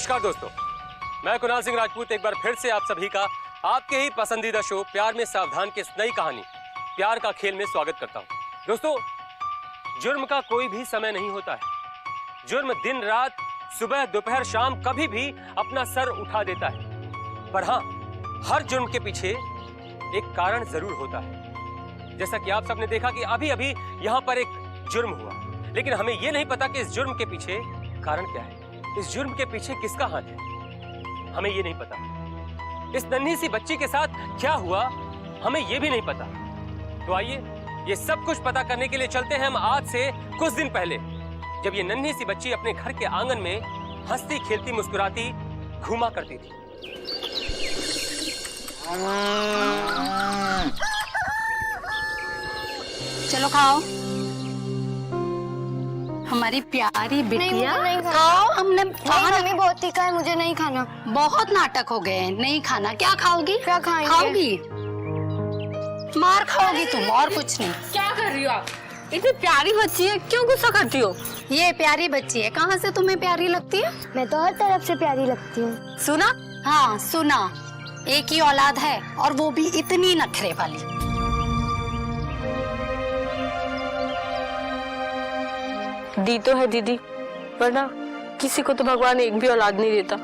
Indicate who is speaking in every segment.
Speaker 1: नमस्कार दोस्तों, मैं कुणाल सिंह राजपूत एक बार फिर से आप सभी का आपके ही पसंदीदा शो प्यार में सावधान की इस नई कहानी प्यार का खेल में स्वागत करता हूं। दोस्तों, जुर्म का कोई भी समय नहीं होता है। जुर्म दिन रात, सुबह दोपहर शाम कभी भी अपना सर उठा देता है। पर हाँ, हर जुर्म के पीछे एक कारण जरूर होता है। जैसा कि आप सबने देखा कि अभी अभी यहाँ पर एक जुर्म हुआ, लेकिन हमें यह नहीं पता कि इस जुर्म के पीछे कारण क्या है, इस जुर्म के पीछे किसका हाथ है, हमें ये नहीं पता। इस नन्ही सी बच्ची के साथ क्या हुआ, हमें ये भी नहीं पता। तो आइए ये सब कुछ पता करने के लिए चलते हैं हम आज से कुछ दिन पहले, जब ये नन्ही सी बच्ची अपने घर के आंगन में हंसती खेलती मुस्कुराती घूमा करती थी।
Speaker 2: चलो खाओ, हमारी प्यारी बिटिया।
Speaker 3: नहीं
Speaker 2: खाओ, हमने
Speaker 3: मम्मी बहुत तीखा है, मुझे नहीं खाना।
Speaker 2: बहुत नाटक हो गए, नहीं खाना। क्या खाओगी?
Speaker 3: क्या खाएंगे?
Speaker 2: खाओगी, मार खाओगी तुम, और कुछ नहीं।
Speaker 4: क्या कर रही हो आप? इतनी प्यारी बच्ची है, क्यों गुस्सा करती हो?
Speaker 2: ये प्यारी बच्ची है, कहाँ से तुम्हें प्यारी लगती है?
Speaker 3: मैं तो हर तरफ से प्यारी लगती हूँ।
Speaker 4: सुना?
Speaker 2: हाँ सुना, एक ही औलाद है और वो भी इतनी नखरे वाली।
Speaker 4: दी तो है दीदी, वरना किसी को तो भगवान एक भी औलाद नहीं देता।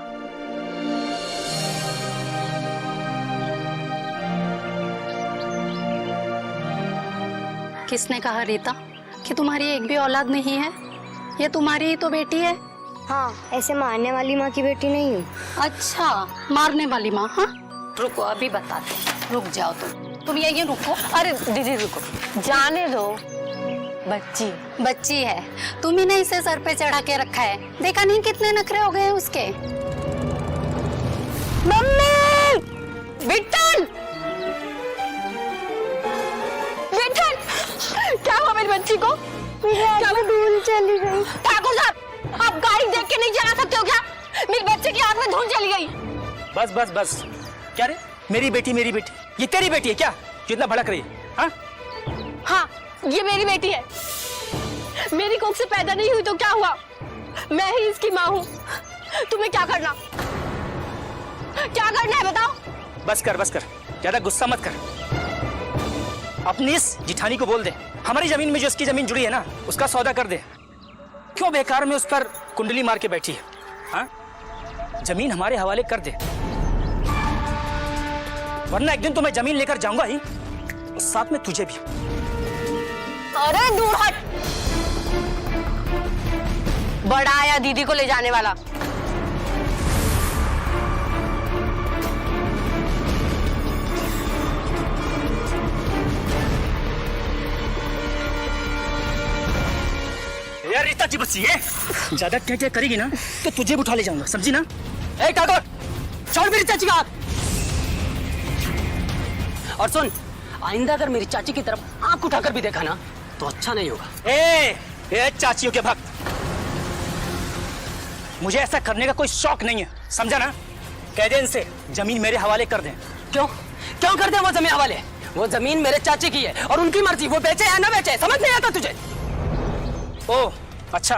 Speaker 2: किसने कहा रीता कि तुम्हारी एक भी औलाद नहीं है? ये तुम्हारी ही तो बेटी है।
Speaker 3: हाँ, ऐसे मारने वाली माँ की बेटी नहीं हूँ।
Speaker 2: अच्छा, मारने वाली माँ? हाँ रुको, अभी बताते हैं। रुक जाओ तुम यहीं रुको।
Speaker 4: अरे दीदी रुको, जाने दो,
Speaker 2: बच्ची है, तुम ही ने इसे सर पे चढ़ा के रखा है। देखा नहीं कितने नखरे हो गए हैं उसके।
Speaker 4: मम्मी! विट्ठल! विट्ठल! क्या हुआ मेरी बच्ची को?
Speaker 3: क्या वो धूल चली गई?
Speaker 4: ठाकुर साहब, आप गाड़ी देख के नहीं चला सकते हो क्या? मेरी बच्ची की आंख में धूल चली गई।
Speaker 5: बस बस बस, क्या रे? मेरी बेटी, ये तेरी बेटी है क्या, कितना भड़क रही है? हाँ
Speaker 4: हाँ, ये मेरी बेटी है। मेरी कोख से पैदा नहीं हुई तो क्या हुआ? मैं ही इसकी माँ हूँ। तुम्हें क्या करना है बताओ?
Speaker 5: बस कर, ज्यादा गुस्सा मत कर। अपनी इस जिठानी को बोल दे, हमारी जमीन में जो इसकी जमीन जुड़ी है ना, उसका सौदा कर दे। क्यों बेकार में उस पर कुंडली मार के बैठी है? हाँ, जमीन हमारे हवाले कर दे, वरना एक दिन तो मैं जमीन लेकर जाऊंगा ही, और साथ में तुझे भी।
Speaker 4: अरे दूर हट, बड़ा आया दीदी को ले जाने वाला।
Speaker 5: यार रीता जी बच्ची है, ज्यादा क्या करेगी ना तो तुझे भी उठा ले जाऊंगा, समझी ना? ए ठाकुर, छोड़ मेरी चाची का हाथ।
Speaker 6: और सुन, आइंदा अगर मेरी चाची की तरफ आंख उठाकर भी देखा ना तो अच्छा नहीं होगा।
Speaker 5: ए चाचियों के भक्त, मुझे ऐसा करने का कोई शौक नहीं है, समझा ना? कह दे इनसे जमीन मेरे हवाले कर दें।
Speaker 6: क्यों कर दे वो जमीन हवाले? वो जमीन मेरे चाची की है और उनकी मर्जी, वो बेचे या ना बेचे, समझ नहीं आता तुझे?
Speaker 5: ओ अच्छा,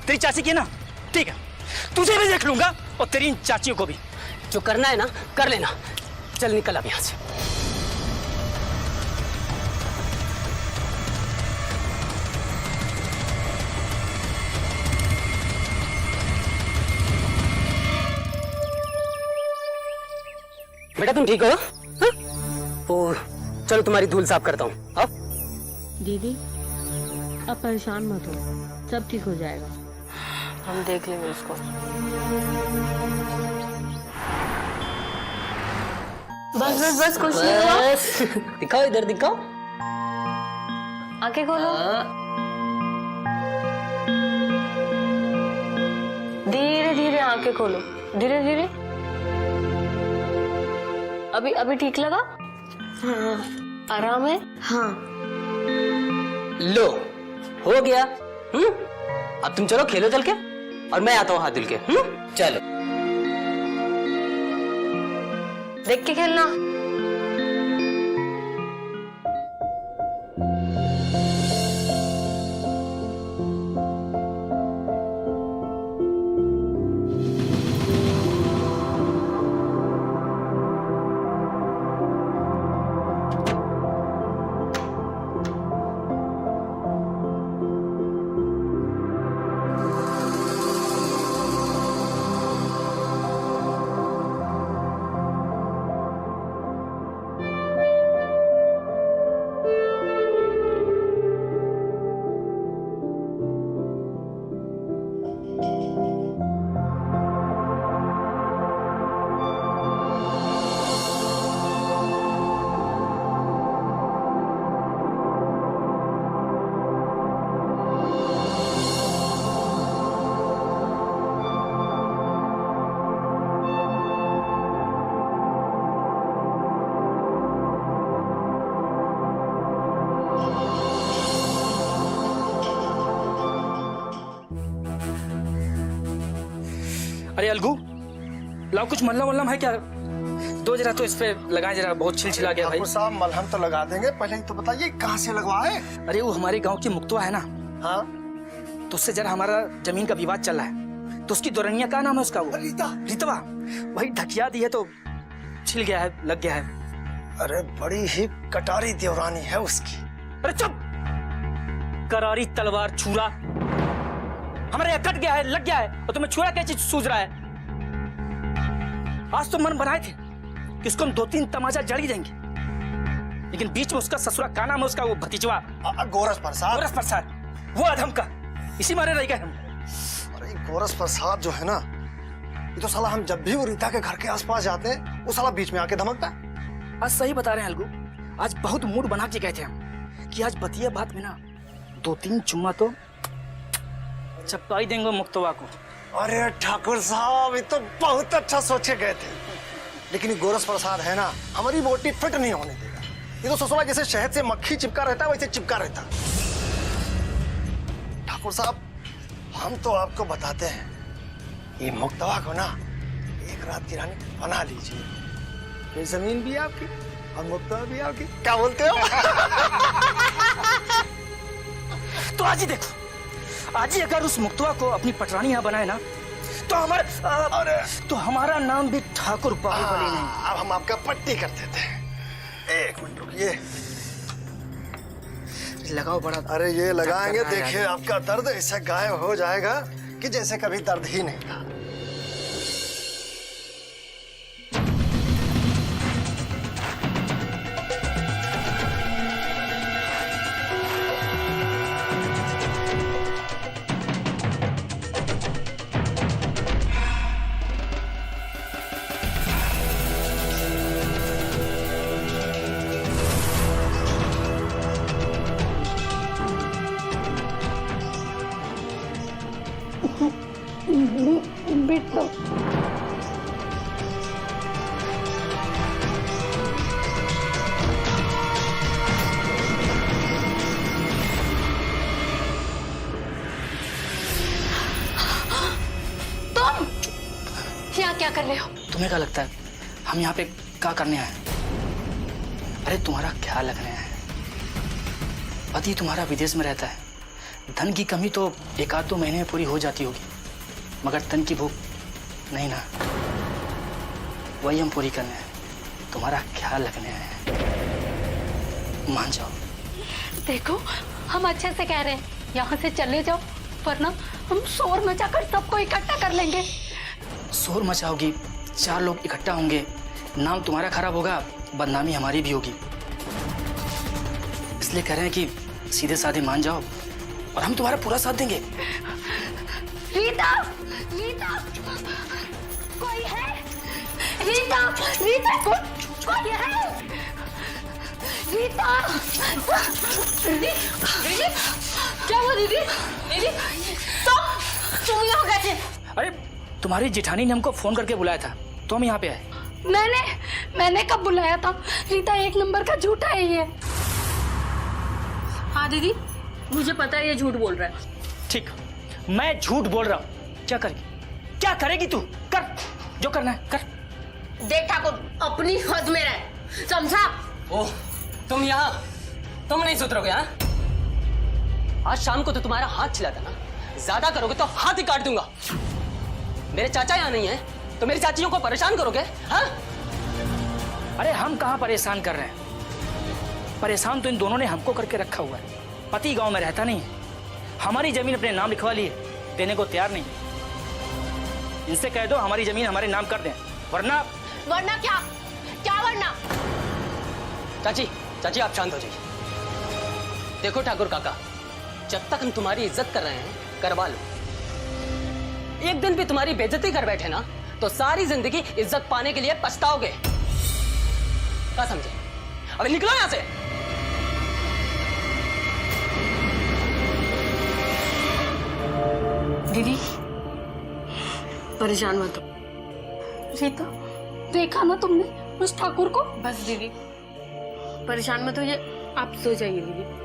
Speaker 5: तेरी चाची की ना, ठीक है, तुझे भी देख लूंगा और तेरी इन चाचियों को भी।
Speaker 6: जो करना है ना कर लेना, चल निकल अब यहाँ से। बेटा तुम ठीक हो? हाँ? ओ चलो तुम्हारी धूल साफ करता हूँ। आओ।
Speaker 4: दीदी अब परेशान मत हो, सब ठीक हो जाएगा, हम देख लेंगे उसको। बस कुछ नहीं हुआ।
Speaker 6: दिखाओ, इधर दिखाओ,
Speaker 4: आंखें खोलो। धीरे धीरे आंखें खोलो, धीरे धीरे। अभी ठीक लगा? हाँ। आराम है?
Speaker 3: हाँ।
Speaker 6: लो हो गया। अब तुम चलो खेलो चल के, और मैं आता हूँ हाथ धुल के। चलो
Speaker 4: देख के खेलना।
Speaker 5: अरे अलगू, लाओ कुछ मल्लम वल्लम है क्या? दो जरा तो इस पे लगाए, जरा बहुत छिलछिला गया भाई।
Speaker 7: ठाकुर साहब मलहम तो लगा देंगे, पहले ही तो बताइए कहाँ से लगवाए?
Speaker 5: अरे वो हमारे गांव की मुक्तवा है ना,
Speaker 7: हाँ
Speaker 5: तो उससे जरा हमारा जमीन का विवाद चल रहा है, तो उसकी दुल्हनिया का नाम है उसका, वो रीतवा। वही ढकिया दी है तो छिल गया है, लग गया है।
Speaker 7: अरे बड़ी ही कटारी देवरानी है उसकी।
Speaker 5: अरे चुप! करारी तलवार छुरा हमारे यहाँ कट गया है, लग गया है, और तुम्हें छुरा क्या चीज सूझ रहा है? आज तो मन बनाए थे कि उसको हम 2-3 तमाचा जड़ ही देंगे, लेकिन बीच में उसका ससुरा का नाम है, उसका वो भतीजवा
Speaker 7: गोरस प्रसाद।
Speaker 5: गोरस प्रसाद, वो अधम का, इसी मारे रह गए हम।
Speaker 7: अरे गोरस प्रसाद जो है ना, ये तो साला हम जब भी वो रीता के घर के आसपास जाते हैं, वो साला बीच में आके धमकता है।
Speaker 5: आज सही बता रहे हैं अलगू, आज बहुत मूड बना के गए थे हम कि आज बतिया बात में ना 2-3 चुम्मा तो चपका ही देंगे मुक्तवा को।
Speaker 7: अरे ठाकुर साहब, ये तो बहुत अच्छा सोचे गए थे, लेकिन ये गोरस प्रसाद है ना, हमारी बोटी फिट नहीं होने देगा। ये तो ससुरा जैसे शहद से मक्खी चिपका रहता है, वैसे चिपका रहता। ठाकुर साहब, हम तो आपको बताते हैं, ये मुक्तवा को ना एक रात की रानी बना लीजिए, फिर जमीन भी आपकी और मुक्तवा भी आपकी। क्या बोलते हो?
Speaker 5: तो आज ही देखो, आज ही अगर उस मुक्तवा को अपनी पटरानी यहाँ बनाए ना, तो हमारा नाम भी ठाकुर बाहुबली नहीं।
Speaker 7: अब हम आपका पट्टी कर देते हैं। एक मिनट रुकिए।
Speaker 5: लगाओ बड़ा।
Speaker 7: अरे ये लगाएंगे,
Speaker 5: चक्कर आ
Speaker 7: देखिए आपका दर्द ऐसा गायब हो जाएगा कि जैसे कभी दर्द ही नहीं था।
Speaker 2: बिट्टू, तुम यहाँ क्या कर रहे हो?
Speaker 5: तुम्हें क्या लगता है हम यहाँ पे क्या करने आए? अरे तुम्हारा ख्याल रखने आए। पति तुम्हारा विदेश में रहता है, धन की कमी तो 1-2 महीने में पूरी हो जाती होगी, मगर तन की भूख नहीं ना, वही हम पूरी करने हैं, तुम्हारा ख्याल रखने आए। मान जाओ।
Speaker 2: देखो, हम अच्छे से कह रहे हैं, यहाँ से चले जाओ, वरना हम शोर मचाकर सबको इकट्ठा कर लेंगे।
Speaker 5: शोर मचाओगी, 4 लोग इकट्ठा होंगे, नाम तुम्हारा खराब होगा, बदनामी हमारी भी होगी। इसलिए कह रहे हैं कि सीधे साधे मान जाओ और हम तुम्हारा पूरा साथ देंगे।
Speaker 2: रीता, रीता, कोई है? रीता, रीता, कोई है? रीता,
Speaker 4: दीदी, क्या हुआ दीदी? दीदी, तुम यहाँ कैसे?
Speaker 5: अरे तुम्हारी जेठानी ने हमको फोन करके बुलाया था, तो हम यहाँ पे आए।
Speaker 2: मैंने कब बुलाया था? रीता 1 नंबर का झूठा है ये।
Speaker 4: हाँ दीदी, मुझे पता है ये झूठ बोल रहा है।
Speaker 5: ठीक, मैं झूठ बोल रहा हूँ। क्या करेगी तू? कर जो करना है कर।
Speaker 4: देख ठाकुर, अपनी हद में रह, समझा?
Speaker 6: ओह, तुम नहीं सुधरोगे? हाँ, आज शाम को तो तुम्हारा हाथ छिला था ना, ज्यादा करोगे तो हाथ ही काट दूंगा। मेरे चाचा यहाँ नहीं है तो मेरी चाचियों को परेशान करोगे? हाँ?
Speaker 5: अरे हम कहाँ परेशान कर रहे हैं, परेशान तो इन दोनों ने हमको करके रखा हुआ है। पति गांव में रहता नहीं है, हमारी जमीन अपने नाम लिखवा ली है, देने को तैयार नहीं। इनसे कह दो हमारी जमीन हमारे नाम कर दें, वरना
Speaker 4: क्या वरना?
Speaker 6: चाची आप शांत हो जाइए। देखो ठाकुर काका, जब तक हम तुम्हारी इज्जत कर रहे हैं करवा लो, एक दिन भी तुम्हारी बेइज्जती कर बैठे ना तो सारी जिंदगी इज्जत पाने के लिए पछताओगे। क्या समझे? अबे निकलो यहां से।
Speaker 4: दीदी, परेशान मत हो।
Speaker 2: रीता, देखा ना तुमने उस ठाकुर को?
Speaker 4: बस दीदी, परेशान मत होइए, आप सो जाइए दीदी।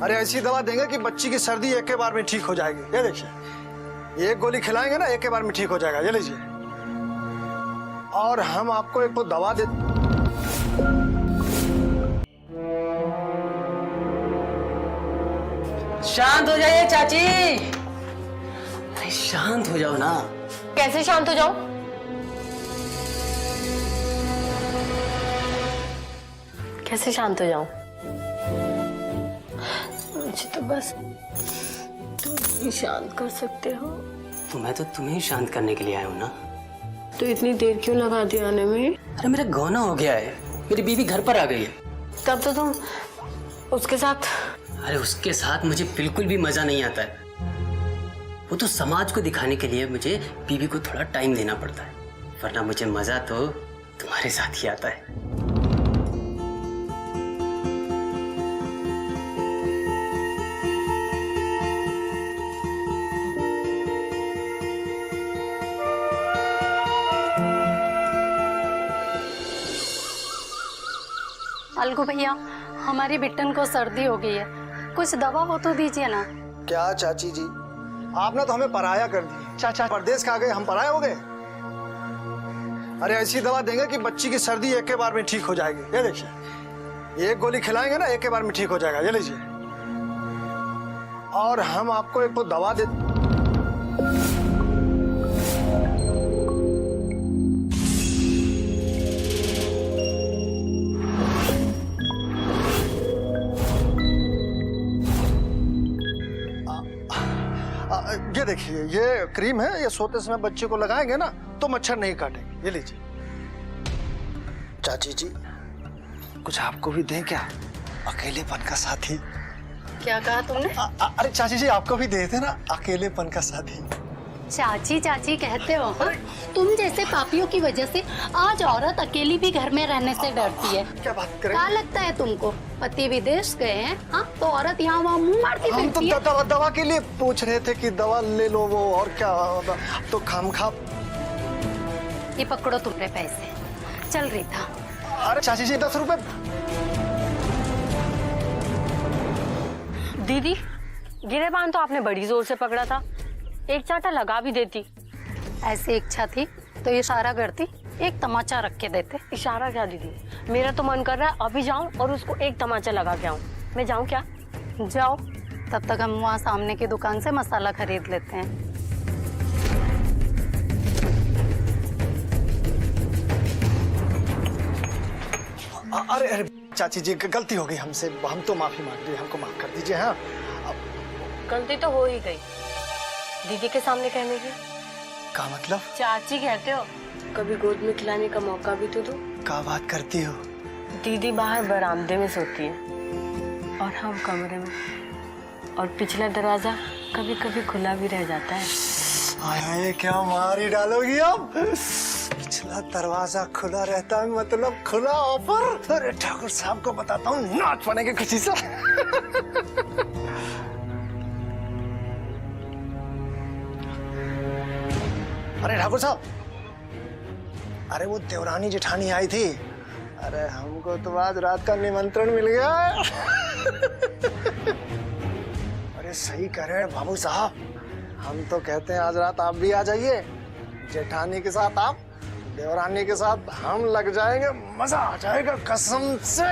Speaker 7: अरे ऐसी दवा देंगे कि बच्ची की सर्दी एक के बार में ठीक हो जाएगी। ये देखिए, एक गोली खिलाएंगे ना, एक के बार में ठीक हो जाएगा। ये लीजिए। और हम आपको एक वो दवा दे।
Speaker 6: शांत हो जाइए चाची। अरे शांत हो जाओ ना।
Speaker 4: कैसे शांत हो जाऊं? कैसे शांत हो जाऊं? मुझे तो बस तुम ही शांत कर सकते हो।
Speaker 6: तो मैं तो तुम्हें शांत करने के लिए आया हूँ ना।
Speaker 4: तो इतनी देर क्यों लगा दी आने में?
Speaker 6: अरे मेरा गौना हो गया है, मेरी बीवी घर पर आ गई है।
Speaker 4: तब तो तुम उसके साथ।
Speaker 6: अरे उसके साथ मुझे बिल्कुल भी मजा नहीं आता है। वो तो समाज को दिखाने के लिए मुझे बीवी को थोड़ा टाइम देना पड़ता है, वरना मुझे मजा तो तुम्हारे साथ ही आता है।
Speaker 2: अलगू भैया, हमारी बिट्टन को सर्दी हो गई है, कुछ दवा हो तो दीजिए ना।
Speaker 7: क्या चाची जी, आपने तो हमें पराया कर दिया। चाचा परदेश खा गए, हम पराया हो गए। अरे ऐसी दवा देंगे कि बच्ची की सर्दी एक के बार में ठीक हो जाएगी। ये देखिए, एक गोली खिलाएंगे ना, एक के बार में ठीक हो जाएगा। ये लीजिए। और हम आपको एक वो दवा दे। ये देखिए, ये क्रीम है, ये सोते समय बच्चे को लगाएंगे ना तो मच्छर नहीं काटेंगे। ये लीजिए। चाची जी, कुछ आपको भी दें क्या? अकेलेपन का साथी।
Speaker 2: क्या कहा तुमने?
Speaker 7: अरे चाची जी, आपको भी दे देना अकेलेपन का साथी।
Speaker 2: चाची चाची कहते हो? हाँ? तुम जैसे पापियों की वजह से आज औरत अकेली भी घर में रहने से डरती है।
Speaker 7: क्या बात करें?
Speaker 2: क्या लगता है तुमको? पति विदेश गए हैं, हाँ, तो औरत यहाँ वहाँ मुंह मारती
Speaker 7: हम तो
Speaker 2: फिरती है।
Speaker 7: दवा के लिए पूछ रहे थे कि दवा ले लो वो, और क्या तो खामखा।
Speaker 2: ये पकड़ो तुम्हारे पैसे। चल रीता।
Speaker 7: अरे चाची जी, 10 रुपए।
Speaker 4: दीदी, गिरेबान तो आपने बड़ी जोर से पकड़ा था, एक चाटा लगा भी देती।
Speaker 2: ऐसी इच्छा थी तो इशारा करती, एक तमाचा रख के देते।
Speaker 4: इशारा क्या दीदी, मेरा तो मन कर रहा है अभी जाऊं और उसको एक तमाचा लगा के आऊं। मैं जाऊं क्या?
Speaker 2: जाओ, तब तक हम वहाँ सामने की दुकान से मसाला खरीद लेते हैं।
Speaker 7: अरे अरे चाची जी, गलती हो गई हमसे, हम तो माफी मांग रहे हैं, हमको माफ कर दीजिए। हाँ,
Speaker 4: गलती तो हो ही गई, दीदी के सामने कहने की।
Speaker 7: क्या मतलब?
Speaker 4: चाची कहते हो, कभी गोद में खिलाने का मौका भी तो दो।
Speaker 7: क्या बात करती हो?
Speaker 4: दीदी बाहर बरामदे में सोती है और हम कमरे में, और पिछला दरवाजा कभी कभी खुला भी रह जाता है।
Speaker 7: आए, क्या मारी डालोगी अब? पिछला दरवाजा खुला रहता है मतलब खुला ऑफर। अरे ठाकुर साहब को बताता हूँ, नाच पड़ेंगे खुशी से। अरे ठाकुर साहब, अरे वो देवरानी जेठानी आई थी। अरे हमको तो आज रात का निमंत्रण मिल गया। अरे सही कह रहे हैं बाबू साहब, हम तो कहते हैं आज रात आप भी आ जाइए। जेठानी के साथ आप, देवरानी के साथ हम लग जाएंगे, मजा आ जाएगा कसम से।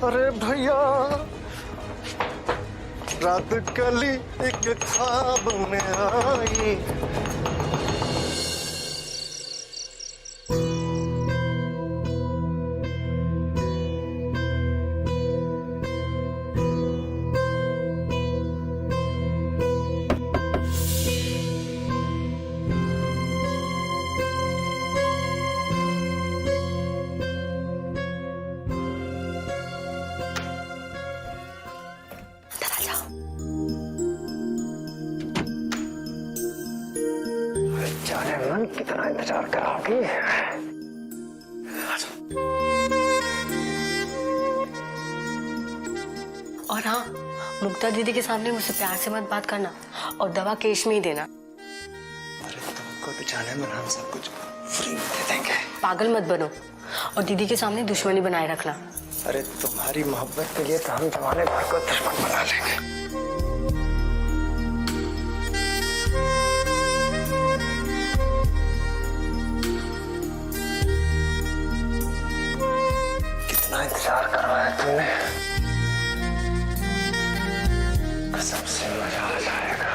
Speaker 7: अरे भैया, रात कली एक ख्वाब में आई। जाने मन कितना इंतजार कराओगी।
Speaker 4: और हाँ, मुक्ता दीदी के सामने मुझसे प्यार से मत बात करना और दवा केश में ही देना।
Speaker 7: अरे तुमको तो जाने मन हम सब कुछ फ्री में दे देंगे।
Speaker 4: पागल मत बनो और दीदी के सामने दुश्मनी बनाए रखना।
Speaker 7: अरे तुम्हारी मोहब्बत के लिए तो हम तुम्हारे घर को दुश्मन बना लेंगे। कितना इंतजार करवाया तुमने, कसम से मजा आ जाएगा।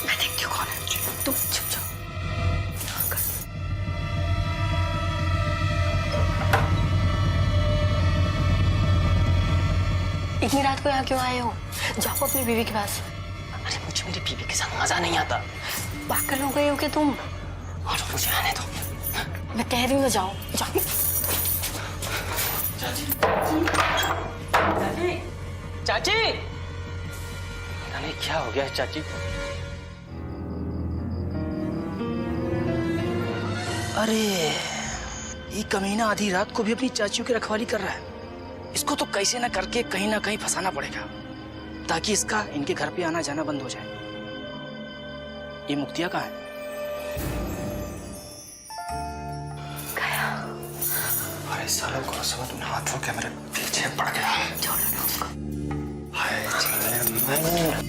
Speaker 2: मैं देखती हूँ कौन है। तुम चुप जाओ। इतनी रात को यहाँ क्यों आए हो? जाओ अपनी बीवी के पास।
Speaker 6: अरे मुझे मेरी बीवी के साथ मजा नहीं आता।
Speaker 2: पागल हो गए हो क्या तुम?
Speaker 6: और मुझे आने दो।
Speaker 2: मैं कह रही हूँ जाओ जाओ।
Speaker 6: चाची, अरे क्या हो गया चाची?
Speaker 5: अरे ये कमीना आधी रात को भी अपनी चाचियों की रखवाली कर रहा है। इसको तो कैसे ना करके कहीं ना कहीं फंसाना पड़ेगा ताकि इसका इनके घर पे आना जाना बंद हो जाए। ये मुक्तिया कहाँ है?
Speaker 7: अरे सालों को समझ में हाथों के मेरे पीछे पड़ गया है।
Speaker 2: छोड़ो ना उसको।
Speaker 7: हाय जाने मन।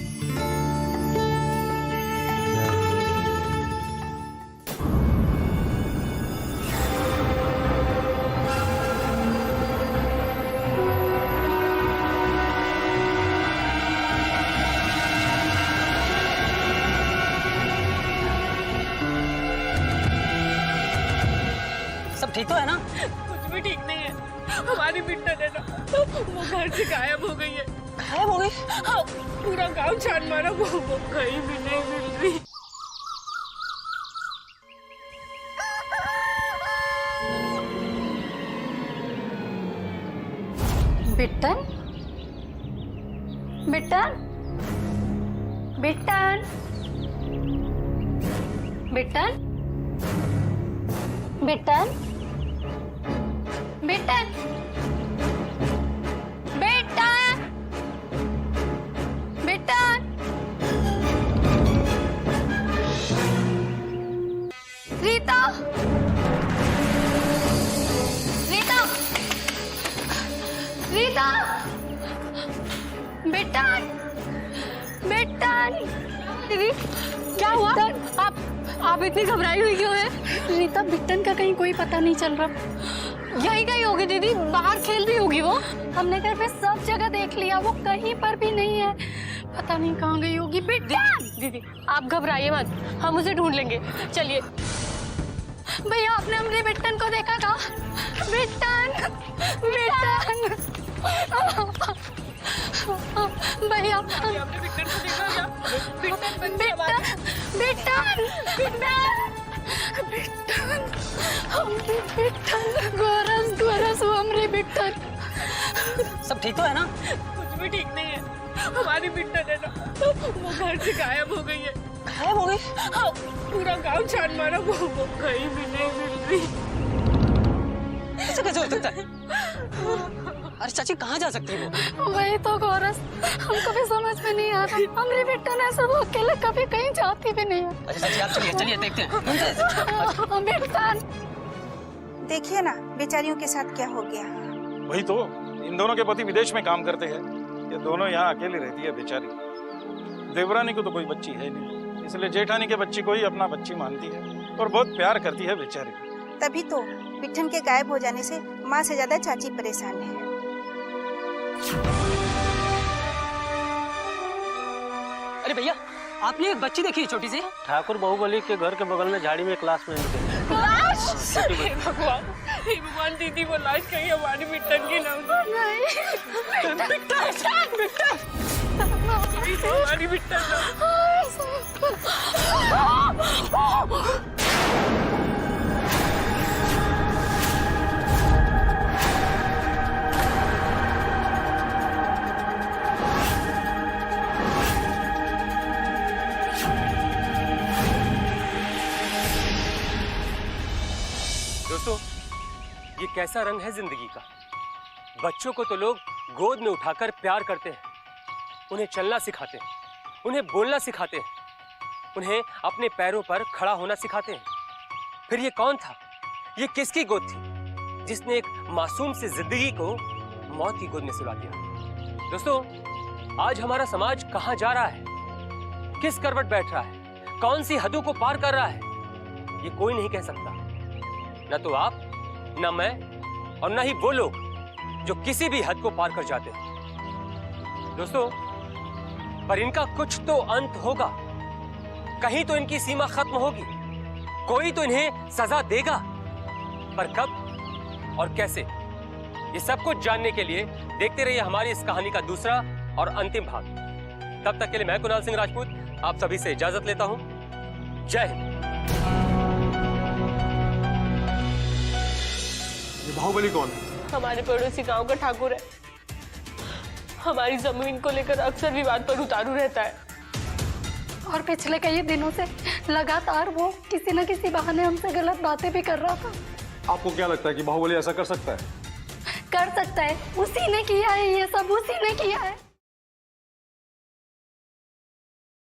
Speaker 6: सब ठीक तो है ना?
Speaker 4: कुछ भी ठीक नहीं है। हमारी बिट्टा है ना, वो घर से गायब हो गई है।
Speaker 6: गायब हो गई?
Speaker 4: हाँ, पूरा गांव छान मारा, वो कहीं भी नहीं मिल रही।
Speaker 2: बिट्टन, बिट्टन, बिट्टन, बिट्टन, बिट्टन, बिट्टन, बिट्टन, बिट्टन, रीता, रीता, रीता, बिट्टन, बिट्टन, दीदी क्या हुआ? आप इतनी घबराई हुई क्यों है? रीता, बिट्टन का कहीं कोई पता नहीं चल रहा। यही कहीं होगी दीदी, बाहर खेल रही होगी वो। हमने घर पे सब जगह देख लिया, वो कहीं पर भी नहीं है। पता नहीं कहाँ गई होगी। बिट्टन!
Speaker 4: दीदी आप घबराइए मत, हम उसे ढूंढ लेंगे। चलिए।
Speaker 2: भैया, आपने हमारे बिट्टन को देखा था? बिट्टन, बिट्टन, भैया,
Speaker 4: आपने बिट्टन को देखा क्या? बिट्टन बच्चे हमारे।
Speaker 2: बिट्टन, बिट्टन, बिट्टन, हमरे बिट्टन, गोरस गोरस वो हमरे बिट्टन।
Speaker 6: सब ठीक तो है ना?
Speaker 4: कुछ भी ठीक नहीं है। हमारी बिट्टन है ना, वो घर से गायब हो गई है।
Speaker 6: गायब हो गई?
Speaker 4: हाँ, पूरा गांव छान मारा, वो कहीं भी नहीं मिल रही।
Speaker 6: ऐसे कैसे हो सकता है? अरे चाची कहाँ जा सकती है वो?
Speaker 2: वही तो गोरस, हमको भी समझ में नहीं आ रहा। हमरे बिट्टन ऐसे वो अकेले कभी कहीं जाती भी नहीं है।
Speaker 6: अच्छा चाची आप चलिए चलिए देखते हैं।
Speaker 2: बिट्टन,
Speaker 8: देखिए ना बेचारियों के साथ क्या हो गया।
Speaker 9: वही तो, इन दोनों के पति विदेश में काम करते हैं, ये दोनों यहाँ अकेली रहती है बेचारी। देवरानी को तो कोई बच्ची है नहीं, इसलिए जेठानी के बच्ची को ही अपना बच्ची मानती है और बहुत प्यार करती है बेचारी।
Speaker 8: तभी तो बिट्टन के गायब हो जाने से माँ से ज्यादा चाची परेशान है।
Speaker 6: अरे भैया, आपने एक बच्ची देखी छोटी सी?
Speaker 10: ठाकुर बाहुबली के घर के बगल में झाड़ी में क्लास में
Speaker 4: हे भगवान, दीदी वो लाश कहीं हमारी बिट्टन की ना हो।
Speaker 2: नहीं,
Speaker 4: बिट्टन, हमारी बिट्टन ना।
Speaker 1: दोस्तों, ये कैसा रंग है जिंदगी का। बच्चों को तो लोग गोद में उठाकर प्यार करते हैं, उन्हें चलना सिखाते हैं, उन्हें बोलना सिखाते हैं, उन्हें अपने पैरों पर खड़ा होना सिखाते हैं। फिर ये कौन था, ये किसकी गोद थी जिसने एक मासूम सी जिंदगी को मौत की गोद में सुला दिया? दोस्तों, आज हमारा समाज कहां जा रहा है, किस करवट बैठ रहा है, कौन सी हदों को पार कर रहा है, ये कोई नहीं कह सकता। न तो आप, न मैं, और न ही वो लोग जो किसी भी हद को पार कर जाते हैं। दोस्तों, पर इनका कुछ तो अंत होगा, कहीं तो इनकी सीमा खत्म होगी, कोई तो इन्हें सजा देगा, पर कब और कैसे, ये सब कुछ जानने के लिए देखते रहिए हमारी इस कहानी का दूसरा और अंतिम भाग। तब तक के लिए मैं कुणाल सिंह राजपूत आप सभी से इजाजत लेता हूं। जय हिंद।
Speaker 11: ये बाहुबली कौन है?
Speaker 4: हमारे पड़ोसी गांव का ठाकुर है। हमारी जमीन को लेकर अक्सर विवाद पर उतारू रहता है।
Speaker 2: और पिछले कई दिनों से लगातार वो किसी न किसी बहाने हमसे गलत बातें भी कर रहा था।
Speaker 11: आपको क्या लगता है कि बाहुबली ऐसा कर सकता है?
Speaker 2: कर सकता है, उसी ने किया है, ये सब उसी ने किया है।